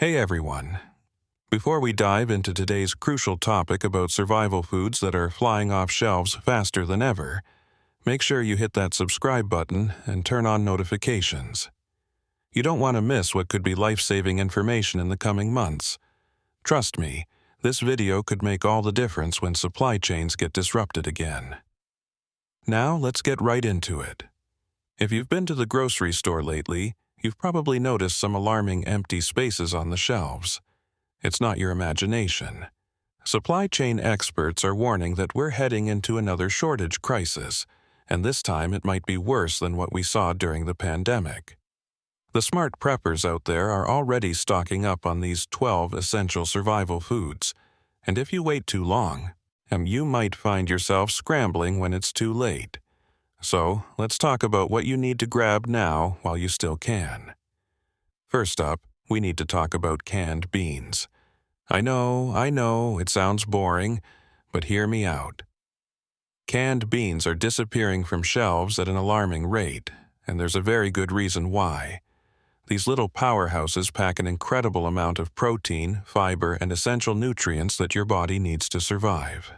Hey everyone! Before we dive into today's crucial topic about survival foods that are flying off shelves faster than ever, make sure you hit that subscribe button and turn on notifications. You don't want to miss what could be life-saving information in the coming months. Trust me, this video could make all the difference when supply chains get disrupted again. Now let's get right into it. If you've been to the grocery store lately, you've probably noticed some alarming empty spaces on the shelves. It's not your imagination. Supply chain experts are warning that we're heading into another shortage crisis, and this time it might be worse than what we saw during the pandemic. The smart preppers out there are already stocking up on these 12 essential survival foods, and if you wait too long, you might find yourself scrambling when it's too late. So, let's talk about what you need to grab now while you still can. First up, we need to talk about canned beans. I know, it sounds boring, but hear me out. Canned beans are disappearing from shelves at an alarming rate, and there's a very good reason why. These little powerhouses pack an incredible amount of protein, fiber, and essential nutrients that your body needs to survive.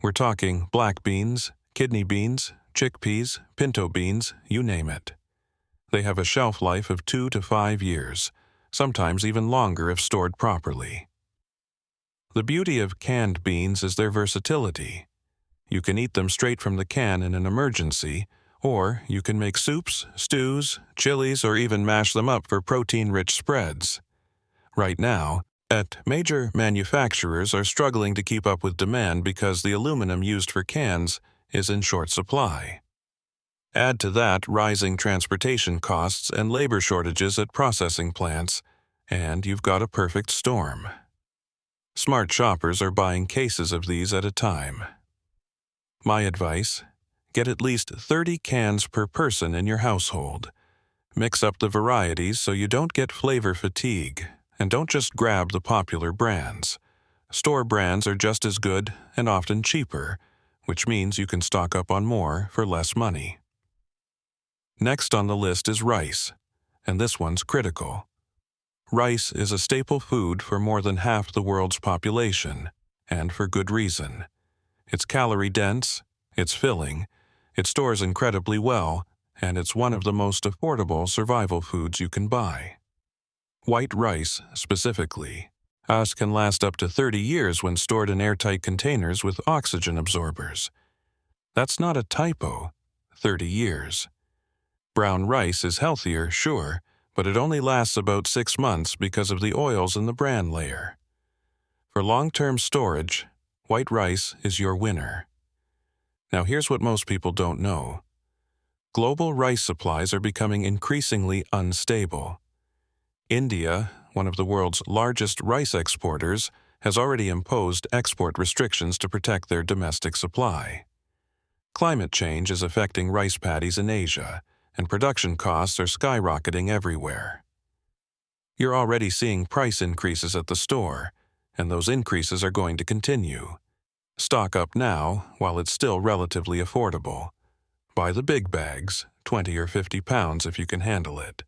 We're talking black beans, kidney beans, chickpeas, pinto beans, you name it. They have a shelf life of 2 to 5 years, sometimes even longer if stored properly. The beauty of canned beans is their versatility. You can eat them straight from the can in an emergency, or you can make soups, stews, chilies, or even mash them up for protein-rich spreads. Right now, major manufacturers are struggling to keep up with demand because the aluminum used for cans is in short supply. Add to that rising transportation costs and labor shortages at processing plants, and you've got a perfect storm. Smart shoppers are buying cases of these at a time. My advice: get at least 30 cans per person in your household. Mix up the varieties so you don't get flavor fatigue, and don't just grab the popular brands. Store brands are just as good and often cheaper, which means you can stock up on more for less money. Next on the list is rice, and this one's critical. Rice is a staple food for more than half the world's population, and for good reason. It's calorie-dense, it's filling, it stores incredibly well, and it's one of the most affordable survival foods you can buy. White rice, specifically, can last up to 30 years when stored in airtight containers with oxygen absorbers. That's not a typo, 30 years. Brown rice is healthier, sure, but it only lasts about 6 months because of the oils in the bran layer. For long-term storage, white rice is your winner. Now here's what most people don't know. Global rice supplies are becoming increasingly unstable. India, one of the world's largest rice exporters, has already imposed export restrictions to protect their domestic supply. Climate change is affecting rice paddies in Asia, and production costs are skyrocketing everywhere. You're already seeing price increases at the store, and those increases are going to continue. Stock up now while it's still relatively affordable. Buy the big bags, 20 or 50 pounds if you can handle it.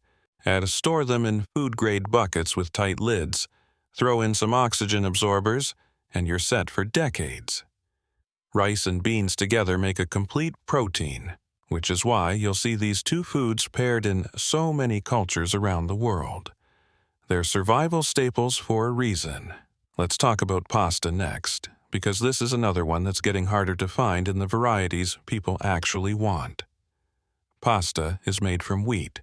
Store them in food-grade buckets with tight lids, throw in some oxygen absorbers, and you're set for decades. Rice and beans together make a complete protein, which is why you'll see these two foods paired in so many cultures around the world. They're survival staples for a reason. Let's talk about pasta next, because this is another one that's getting harder to find in the varieties people actually want. Pasta is made from wheat,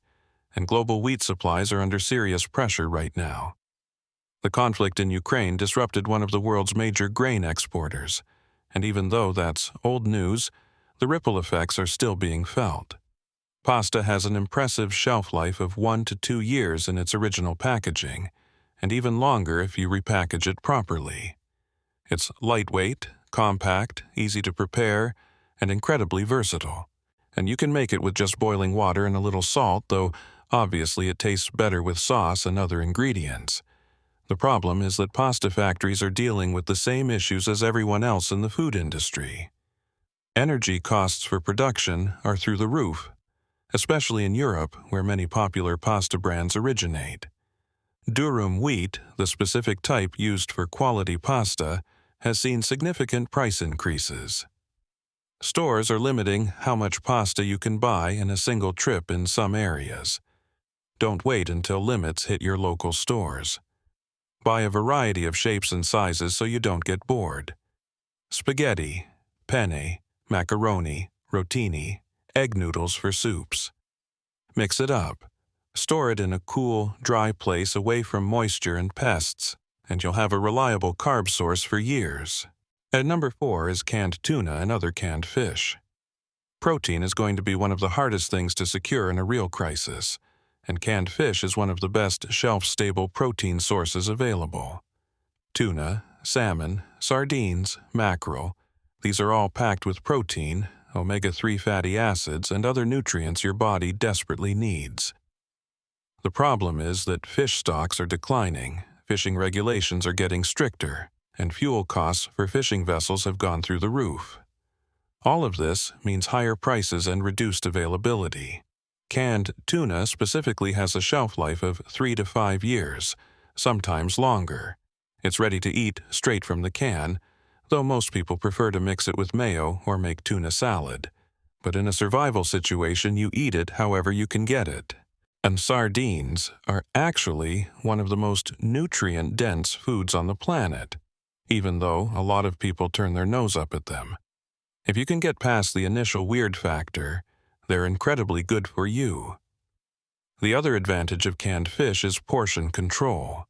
and global wheat supplies are under serious pressure right now. The conflict in Ukraine disrupted one of the world's major grain exporters, and even though that's old news, the ripple effects are still being felt. Pasta has an impressive shelf life of 1 to 2 years in its original packaging, and even longer if you repackage it properly. It's lightweight, compact, easy to prepare, and incredibly versatile. And you can make it with just boiling water and a little salt, though obviously it tastes better with sauce and other ingredients. The problem is that pasta factories are dealing with the same issues as everyone else in the food industry. Energy costs for production are through the roof, especially in Europe, where many popular pasta brands originate. Durum wheat, the specific type used for quality pasta, has seen significant price increases. Stores are limiting how much pasta you can buy in a single trip in some areas. Don't wait until limits hit your local stores. Buy a variety of shapes and sizes so you don't get bored. Spaghetti, penne, macaroni, rotini, egg noodles for soups. Mix it up. Store it in a cool, dry place away from moisture and pests, and you'll have a reliable carb source for years. At number 4 is canned tuna and other canned fish. Protein is going to be one of the hardest things to secure in a real crisis, and canned fish is one of the best shelf-stable protein sources available. Tuna, salmon, sardines, mackerel, these are all packed with protein, omega-3 fatty acids, and other nutrients your body desperately needs. The problem is that fish stocks are declining, fishing regulations are getting stricter, and fuel costs for fishing vessels have gone through the roof. All of this means higher prices and reduced availability. Canned tuna specifically has a shelf life of 3 to 5 years, sometimes longer. It's ready to eat straight from the can, though most people prefer to mix it with mayo or make tuna salad. But in a survival situation, you eat it however you can get it. And sardines are actually one of the most nutrient-dense foods on the planet, even though a lot of people turn their nose up at them. If you can get past the initial weird factor, they're incredibly good for you. The other advantage of canned fish is portion control.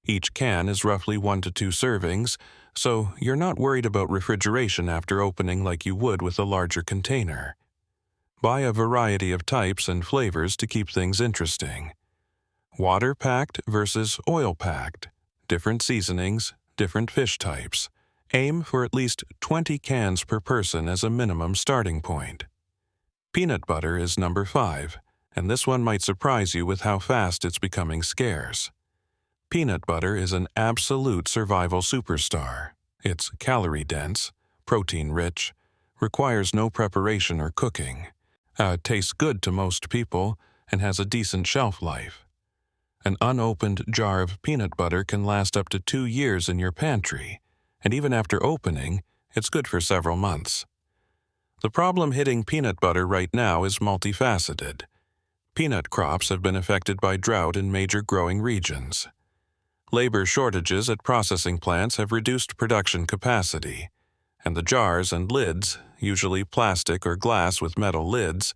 Each can is roughly 1 to 2 servings, so you're not worried about refrigeration after opening like you would with a larger container. Buy a variety of types and flavors to keep things interesting. Water-packed versus oil-packed, different seasonings, different fish types. Aim for at least 20 cans per person as a minimum starting point. Peanut butter is number 5, and this one might surprise you with how fast it's becoming scarce. Peanut butter is an absolute survival superstar. It's calorie-dense, protein-rich, requires no preparation or cooking. Tastes good to most people and has a decent shelf life. An unopened jar of peanut butter can last up to 2 years in your pantry, and even after opening, it's good for several months. The problem hitting peanut butter right now is multifaceted. Peanut crops have been affected by drought in major growing regions. Labor shortages at processing plants have reduced production capacity, and the jars and lids, usually plastic or glass with metal lids,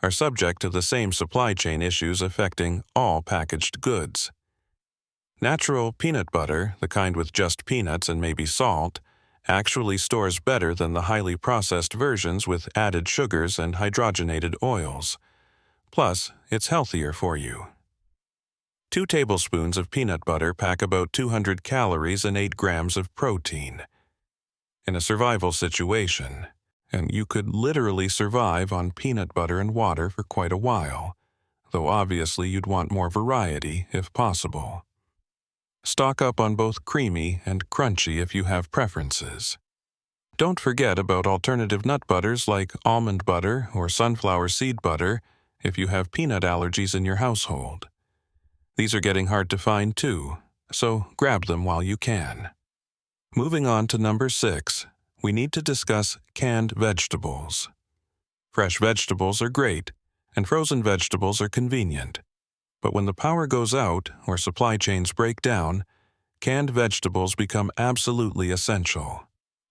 are subject to the same supply chain issues affecting all packaged goods. Natural peanut butter, the kind with just peanuts and maybe salt, actually stores better than the highly processed versions with added sugars and hydrogenated oils. Plus, it's healthier for you. 2 tablespoons of peanut butter pack about 200 calories and 8 grams of protein. In a survival situation, and you could literally survive on peanut butter and water for quite a while, though obviously you'd want more variety if possible. Stock up on both creamy and crunchy if you have preferences. Don't forget about alternative nut butters like almond butter or sunflower seed butter if you have peanut allergies in your household. These are getting hard to find too, so grab them while you can. Moving on to number 6, we need to discuss canned vegetables. Fresh vegetables are great, and frozen vegetables are convenient. But when the power goes out or supply chains break down, canned vegetables become absolutely essential.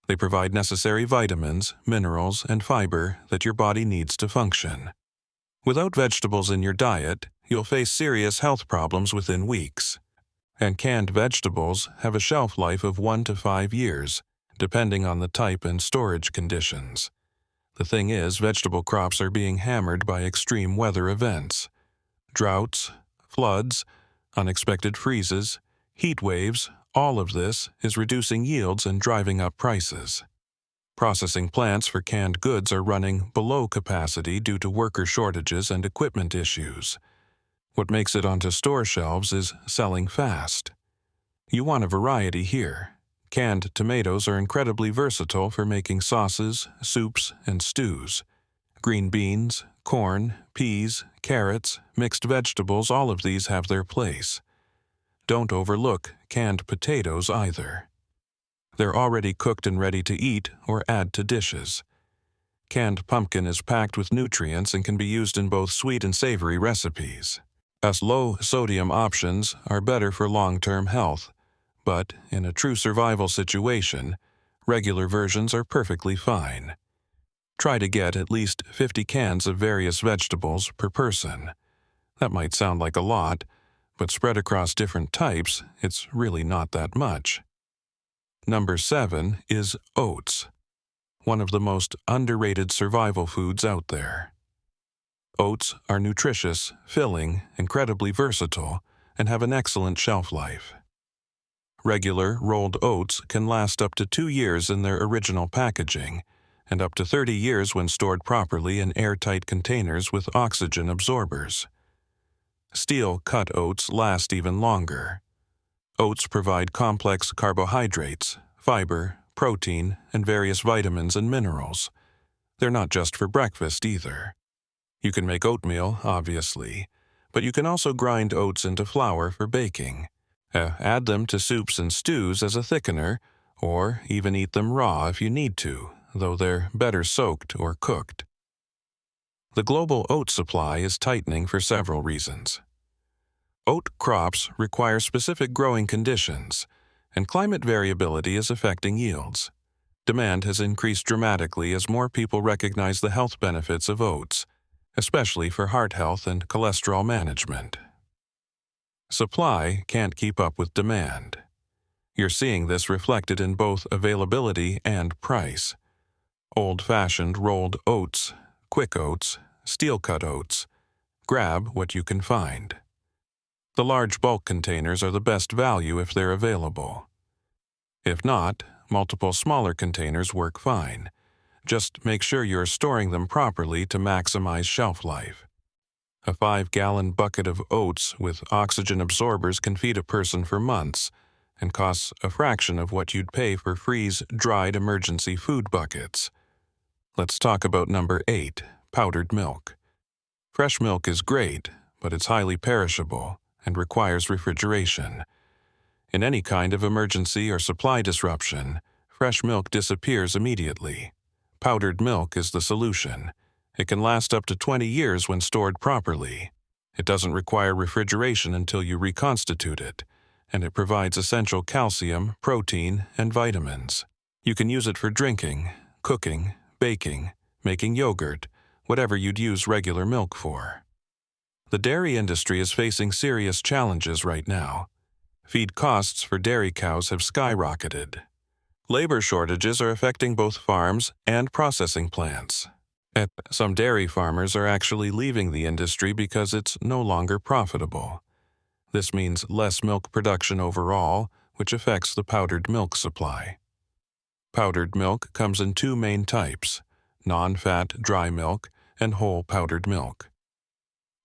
They provide necessary vitamins, minerals, and fiber that your body needs to function. Without vegetables in your diet, you'll face serious health problems within weeks. And canned vegetables have a shelf life of 1 to 5 years, depending on the type and storage conditions. The thing is, vegetable crops are being hammered by extreme weather events. Droughts, floods, unexpected freezes, heat waves, all of this is reducing yields and driving up prices. Processing plants for canned goods are running below capacity due to worker shortages and equipment issues. What makes it onto store shelves is selling fast. You want a variety here. Canned tomatoes are incredibly versatile for making sauces, soups, and stews. Green beans, corn, peas, carrots, mixed vegetables, all of these have their place. Don't overlook canned potatoes either. They're already cooked and ready to eat or add to dishes. Canned pumpkin is packed with nutrients and can be used in both sweet and savory recipes. As low-sodium options are better for long-term health, but in a true survival situation, regular versions are perfectly fine. Try to get at least 50 cans of various vegetables per person. That might sound like a lot, but spread across different types, it's really not that much. Number 7 is oats, one of the most underrated survival foods out there. Oats are nutritious, filling, incredibly versatile, and have an excellent shelf life. Regular rolled oats can last up to 2 years in their original packaging, and up to 30 years when stored properly in airtight containers with oxygen absorbers. Steel-cut oats last even longer. Oats provide complex carbohydrates, fiber, protein, and various vitamins and minerals. They're not just for breakfast either. You can make oatmeal, obviously, but you can also grind oats into flour for baking. Add them to soups and stews as a thickener, or even eat them raw if you need to, though they're better soaked or cooked. The global oat supply is tightening for several reasons. Oat crops require specific growing conditions, and climate variability is affecting yields. Demand has increased dramatically as more people recognize the health benefits of oats, especially for heart health and cholesterol management. Supply can't keep up with demand. You're seeing this reflected in both availability and price. Old-fashioned rolled oats, quick oats, steel-cut oats. Grab what you can find. The large bulk containers are the best value if they're available. If not, multiple smaller containers work fine. Just make sure you're storing them properly to maximize shelf life. A 5-gallon bucket of oats with oxygen absorbers can feed a person for months and costs a fraction of what you'd pay for freeze-dried emergency food buckets. Let's talk about number 8, powdered milk. Fresh milk is great, but it's highly perishable and requires refrigeration. In any kind of emergency or supply disruption, fresh milk disappears immediately. Powdered milk is the solution. It can last up to 20 years when stored properly. It doesn't require refrigeration until you reconstitute it, and it provides essential calcium, protein, and vitamins. You can use it for drinking, cooking, baking, making yogurt, whatever you'd use regular milk for. The dairy industry is facing serious challenges right now. Feed costs for dairy cows have skyrocketed. Labor shortages are affecting both farms and processing plants. Some dairy farmers are actually leaving the industry because it's no longer profitable. This means less milk production overall, which affects the powdered milk supply. Powdered milk comes in 2 main types: non-fat dry milk and whole powdered milk.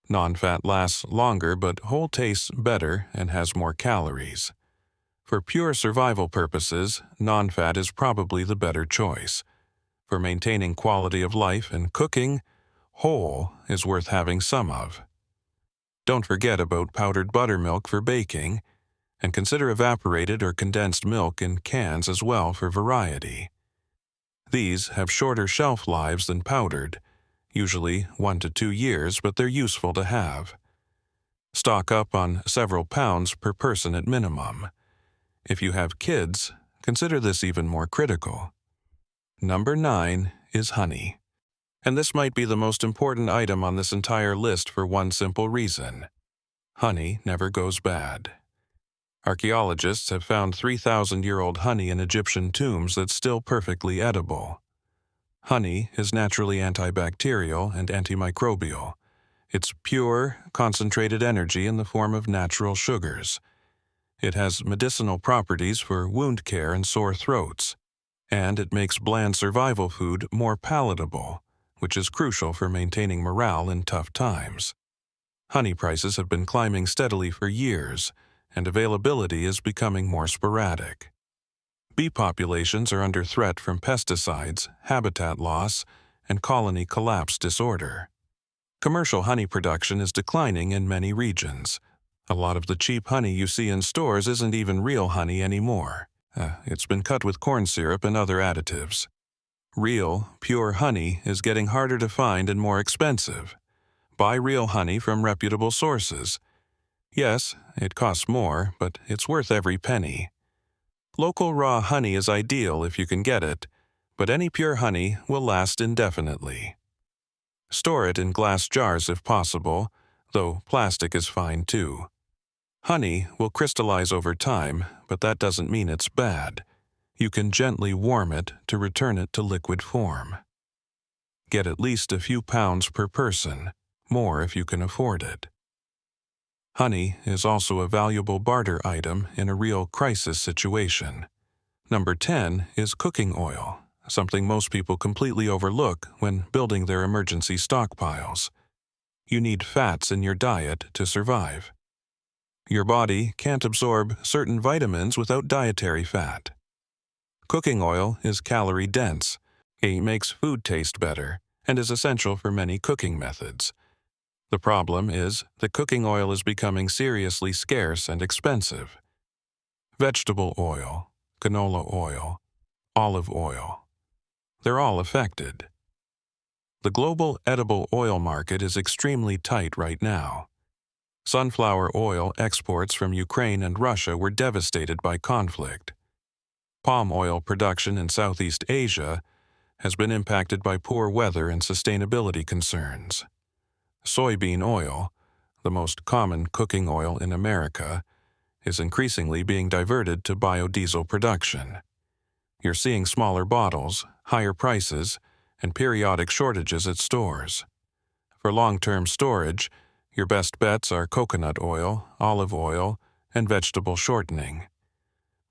Non-fat lasts longer, but whole tastes better and has more calories. For pure survival purposes, non-fat is probably the better choice. For maintaining quality of life and cooking, whole is worth having some of. Don't forget about powdered buttermilk for baking, and consider evaporated or condensed milk in cans as well for variety. These have shorter shelf lives than powdered, usually 1 to 2 years, but they're useful to have. Stock up on several pounds per person at minimum. If you have kids, consider this even more critical. Number 9 is honey. And this might be the most important item on this entire list for one simple reason. Honey never goes bad. Archaeologists have found 3,000-year-old honey in Egyptian tombs that's still perfectly edible. Honey is naturally antibacterial and antimicrobial. It's pure, concentrated energy in the form of natural sugars. It has medicinal properties for wound care and sore throats, and it makes bland survival food more palatable, which is crucial for maintaining morale in tough times. Honey prices have been climbing steadily for years, and availability is becoming more sporadic. Bee populations are under threat from pesticides, habitat loss, and colony collapse disorder. Commercial honey production is declining in many regions. A lot of the cheap honey you see in stores isn't even real honey anymore. It's been cut with corn syrup and other additives. Real, pure honey is getting harder to find and more expensive. Buy real honey from reputable sources. Yes, it costs more, but it's worth every penny. Local raw honey is ideal if you can get it, but any pure honey will last indefinitely. Store it in glass jars if possible, though plastic is fine too. Honey will crystallize over time, but that doesn't mean it's bad. You can gently warm it to return it to liquid form. Get at least a few pounds per person, more if you can afford it. Honey is also a valuable barter item in a real crisis situation. Number 10 is cooking oil, something most people completely overlook when building their emergency stockpiles. You need fats in your diet to survive. Your body can't absorb certain vitamins without dietary fat. Cooking oil is calorie-dense. It makes food taste better and is essential for many cooking methods. The problem is that cooking oil is becoming seriously scarce and expensive. Vegetable oil, canola oil, olive oil. They're all affected. The global edible oil market is extremely tight right now. Sunflower oil exports from Ukraine and Russia were devastated by conflict. Palm oil production in Southeast Asia has been impacted by poor weather and sustainability concerns. Soybean oil, the most common cooking oil in America, is increasingly being diverted to biodiesel production. You're seeing smaller bottles, higher prices, and periodic shortages at stores. For long-term storage, your best bets are coconut oil, olive oil, and vegetable shortening.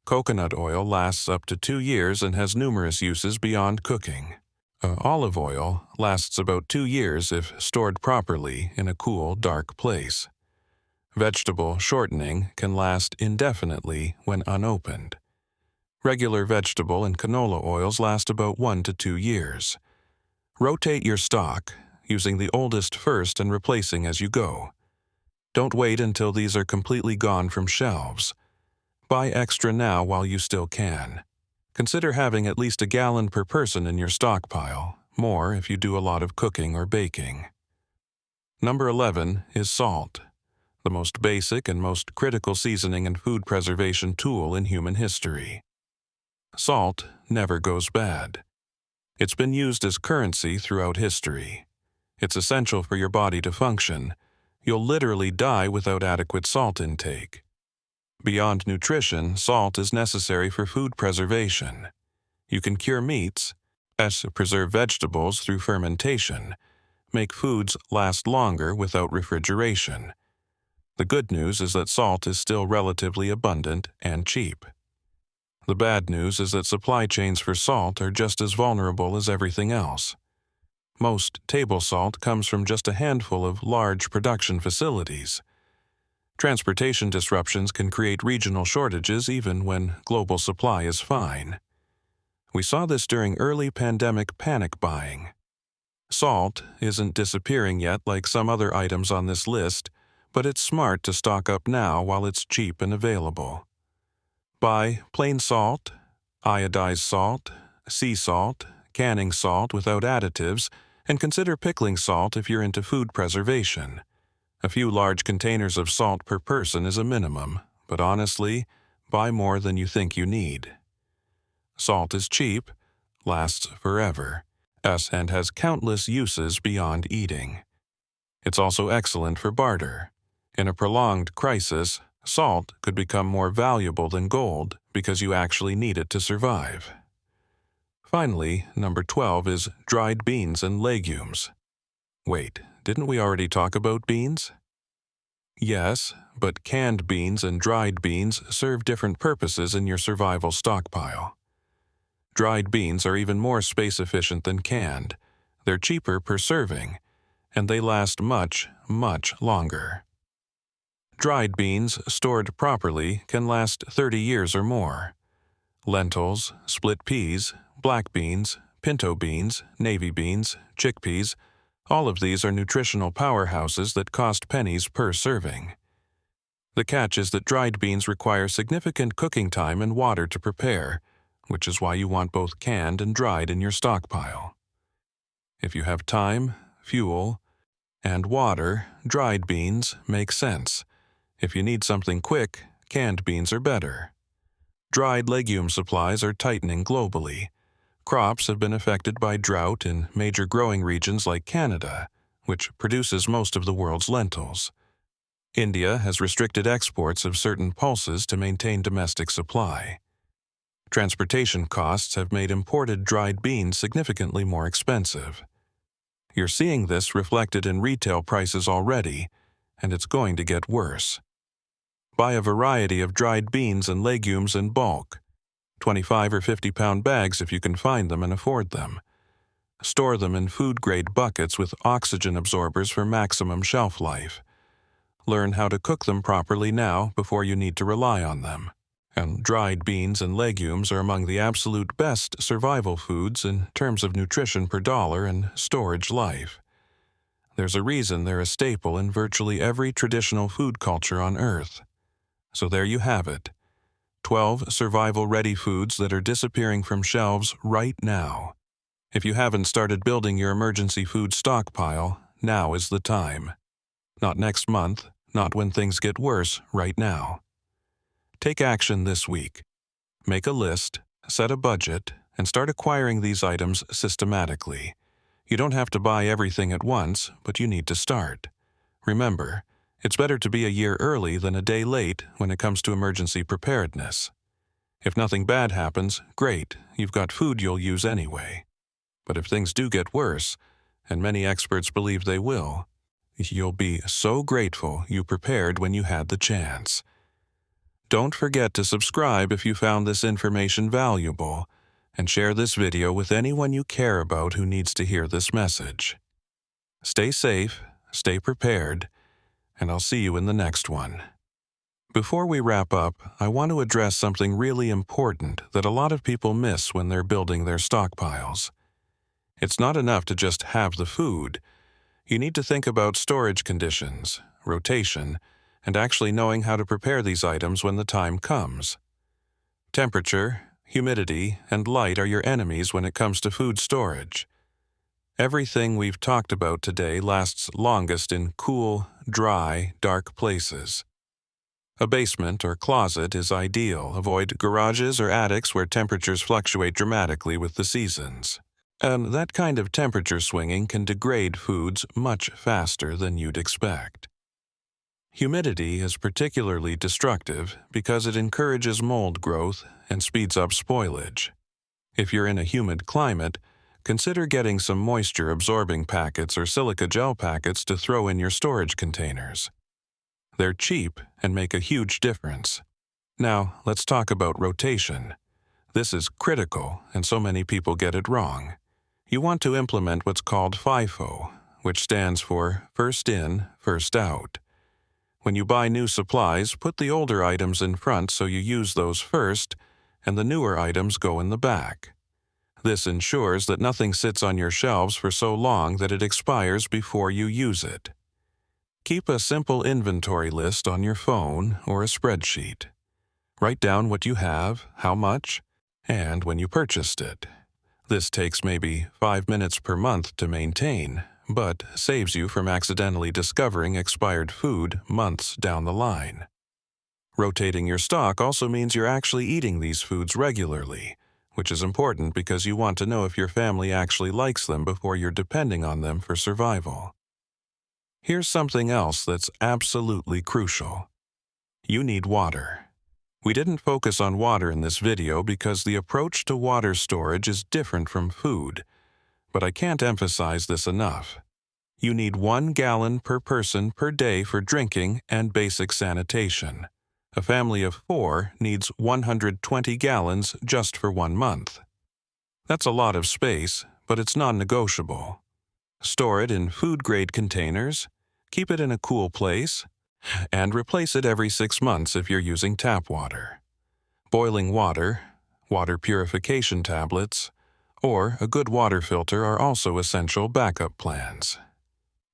Coconut oil lasts up to 2 years and has numerous uses beyond cooking. Olive oil lasts about 2 years if stored properly in a cool, dark place. Vegetable shortening can last indefinitely when unopened. Regular vegetable and canola oils last about 1 to 2 years. Rotate your stock, using the oldest first and replacing as you go. Don't wait until these are completely gone from shelves. Buy extra now while you still can. Consider having at least a gallon per person in your stockpile, more if you do a lot of cooking or baking. Number 11 is salt, the most basic and most critical seasoning and food preservation tool in human history. Salt never goes bad. It's been used as currency throughout history. It's essential for your body to function. You'll literally die without adequate salt intake. Beyond nutrition, salt is necessary for food preservation. You can cure meats, preserve vegetables through fermentation, make foods last longer without refrigeration. The good news is that salt is still relatively abundant and cheap. The bad news is that supply chains for salt are just as vulnerable as everything else. Most table salt comes from just a handful of large production facilities. Transportation disruptions can create regional shortages even when global supply is fine. We saw this during early pandemic panic buying. Salt isn't disappearing yet like some other items on this list, but it's smart to stock up now while it's cheap and available. Buy plain salt, iodized salt, sea salt, canning salt without additives, and consider pickling salt if you're into food preservation. A few large containers of salt per person is a minimum, but honestly, buy more than you think you need. Salt is cheap, lasts forever, and has countless uses beyond eating. It's also excellent for barter. In a prolonged crisis, salt could become more valuable than gold because you actually need it to survive. Finally, number 12 is dried beans and legumes. Wait, didn't we already talk about beans? Yes, but canned beans and dried beans serve different purposes in your survival stockpile. Dried beans are even more space efficient than canned. They're cheaper per serving, and they last much, much longer. Dried beans, stored properly, can last 30 years or more. Lentils, split peas, black beans, pinto beans, navy beans, chickpeas, all of these are nutritional powerhouses that cost pennies per serving. The catch is that dried beans require significant cooking time and water to prepare, which is why you want both canned and dried in your stockpile. If you have time, fuel, and water, dried beans make sense. If you need something quick, canned beans are better. Dried legume supplies are tightening globally. Crops have been affected by drought in major growing regions like Canada, which produces most of the world's lentils. India has restricted exports of certain pulses to maintain domestic supply. Transportation costs have made imported dried beans significantly more expensive. You're seeing this reflected in retail prices already, and it's going to get worse. Buy a variety of dried beans and legumes in bulk, 25 or 50-pound bags if you can find them and afford them. Store them in food-grade buckets with oxygen absorbers for maximum shelf life. Learn how to cook them properly now before you need to rely on them. And dried beans and legumes are among the absolute best survival foods in terms of nutrition per dollar and storage life. There's a reason they're a staple in virtually every traditional food culture on Earth. So there you have it. 12 survival-ready foods that are disappearing from shelves right now. If you haven't started building your emergency food stockpile, now is the time. Not next month, not when things get worse, right now. Take action this week. Make a list, set a budget, and start acquiring these items systematically. You don't have to buy everything at once, but you need to start. Remember, it's better to be a year early than a day late when it comes to emergency preparedness. If nothing bad happens, great, you've got food you'll use anyway. But if things do get worse, and many experts believe they will, you'll be so grateful you prepared when you had the chance. Don't forget to subscribe if you found this information valuable, and share this video with anyone you care about who needs to hear this message. Stay safe, stay prepared, and I'll see you in the next one. Before we wrap up, I want to address something really important that a lot of people miss when they're building their stockpiles. It's not enough to just have the food. You need to think about storage conditions, rotation, and actually knowing how to prepare these items when the time comes. Temperature, humidity, and light are your enemies when it comes to food storage. Everything we've talked about today lasts longest in cool, dry, dark places. A basement or closet is ideal. Avoid garages or attics where temperatures fluctuate dramatically with the seasons. And that kind of temperature swinging can degrade foods much faster than you'd expect. Humidity is particularly destructive because it encourages mold growth and speeds up spoilage. If you're in a humid climate, consider getting some moisture-absorbing packets or silica gel packets to throw in your storage containers. They're cheap and make a huge difference. Now, let's talk about rotation. This is critical, and so many people get it wrong. You want to implement what's called FIFO, which stands for First In, First Out. When you buy new supplies, put the older items in front so you use those first, and the newer items go in the back. This ensures that nothing sits on your shelves for so long that it expires before you use it. Keep a simple inventory list on your phone or a spreadsheet. Write down what you have, how much, and when you purchased it. This takes maybe 5 minutes per month to maintain, but saves you from accidentally discovering expired food months down the line. Rotating your stock also means you're actually eating these foods regularly, which is important because you want to know if your family actually likes them before you're depending on them for survival. Here's something else that's absolutely crucial. You need water. We didn't focus on water in this video because the approach to water storage is different from food, but I can't emphasize this enough. You need 1 gallon per person per day for drinking and basic sanitation. A family of 4 needs 120 gallons just for 1 month. That's a lot of space, but it's non-negotiable. Store it in food-grade containers, keep it in a cool place, and replace it every 6 months if you're using tap water. Boiling water, water purification tablets, or a good water filter are also essential backup plans.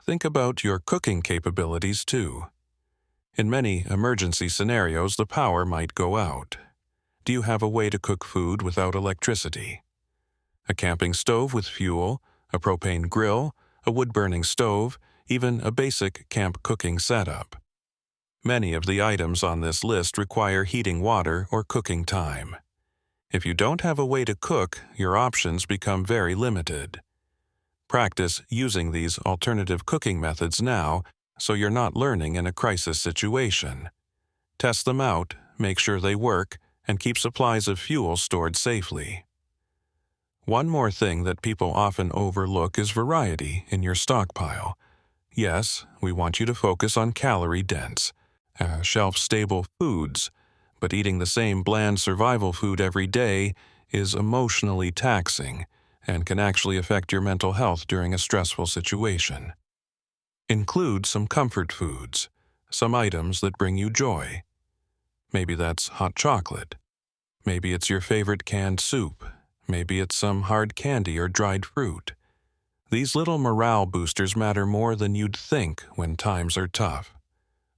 Think about your cooking capabilities too. In many emergency scenarios, the power might go out. Do you have a way to cook food without electricity? A camping stove with fuel, a propane grill, a wood-burning stove, even a basic camp cooking setup. Many of the items on this list require heating water or cooking time. If you don't have a way to cook, your options become very limited. Practice using these alternative cooking methods now so you're not learning in a crisis situation. Test them out, make sure they work, and keep supplies of fuel stored safely. One more thing that people often overlook is variety in your stockpile. Yes, we want you to focus on calorie-dense, shelf-stable foods, but eating the same bland survival food every day is emotionally taxing and can actually affect your mental health during a stressful situation. Include some comfort foods, some items that bring you joy. Maybe that's hot chocolate. Maybe it's your favorite canned soup. Maybe it's some hard candy or dried fruit. These little morale boosters matter more than you'd think when times are tough.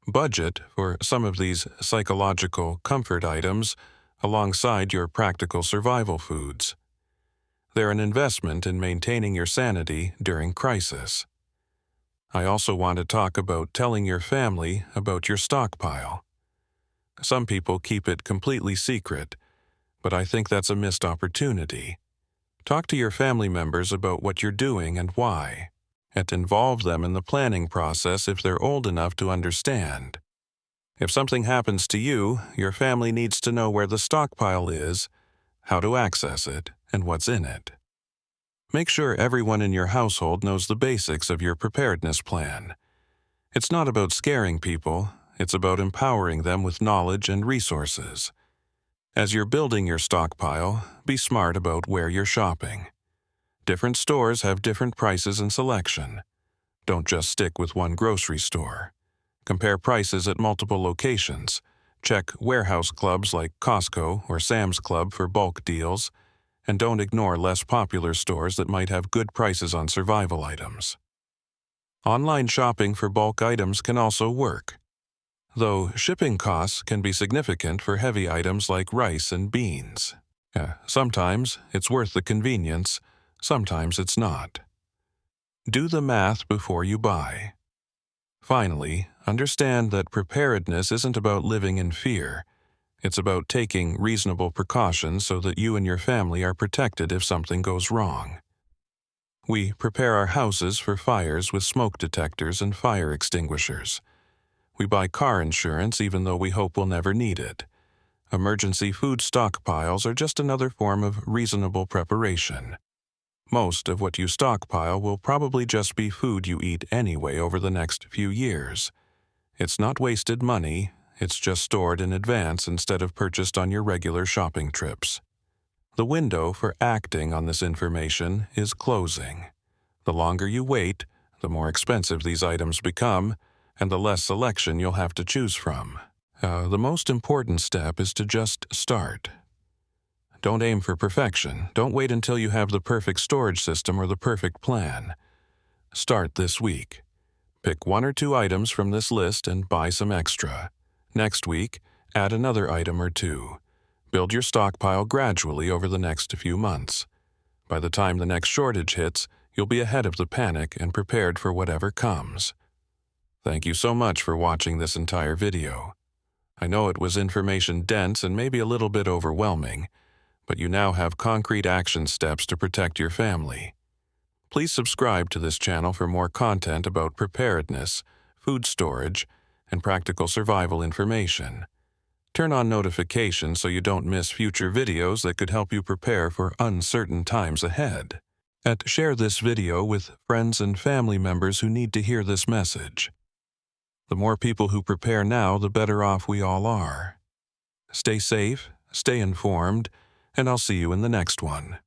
Budget for some of these psychological comfort items alongside your practical survival foods. They're an investment in maintaining your sanity during crisis. I also want to talk about telling your family about your stockpile. Some people keep it completely secret, but I think that's a missed opportunity. Talk to your family members about what you're doing and why, and involve them in the planning process if they're old enough to understand. If something happens to you, your family needs to know where the stockpile is, how to access it, and what's in it. Make sure everyone in your household knows the basics of your preparedness plan. It's not about scaring people, it's about empowering them with knowledge and resources. As you're building your stockpile, be smart about where you're shopping. Different stores have different prices and selection. Don't just stick with one grocery store. Compare prices at multiple locations. Check warehouse clubs like Costco or Sam's Club for bulk deals, and don't ignore less popular stores that might have good prices on survival items. Online shopping for bulk items can also work, though shipping costs can be significant for heavy items like rice and beans. Sometimes it's worth the convenience, sometimes it's not. Do the math before you buy. Finally, understand that preparedness isn't about living in fear. It's about taking reasonable precautions so that you and your family are protected if something goes wrong. We prepare our houses for fires with smoke detectors and fire extinguishers. We buy car insurance even though we hope we'll never need it. Emergency food stockpiles are just another form of reasonable preparation. Most of what you stockpile will probably just be food you eat anyway over the next few years. It's not wasted money, it's just stored in advance instead of purchased on your regular shopping trips. The window for acting on this information is closing. The longer you wait, the more expensive these items become, and the less selection you'll have to choose from. The most important step is to just start. Don't aim for perfection. Don't wait until you have the perfect storage system or the perfect plan. Start this week. Pick 1 or 2 items from this list and buy some extra. Next week, add another item or 2. Build your stockpile gradually over the next few months. By the time the next shortage hits, you'll be ahead of the panic and prepared for whatever comes. Thank you so much for watching this entire video. I know it was information-dense and maybe a little bit overwhelming, but you now have concrete action steps to protect your family. Please subscribe to this channel for more content about preparedness, food storage, and practical survival information. Turn on notifications so you don't miss future videos that could help you prepare for uncertain times ahead. And share this video with friends and family members who need to hear this message. The more people who prepare now, the better off we all are. Stay safe, stay informed, and I'll see you in the next one.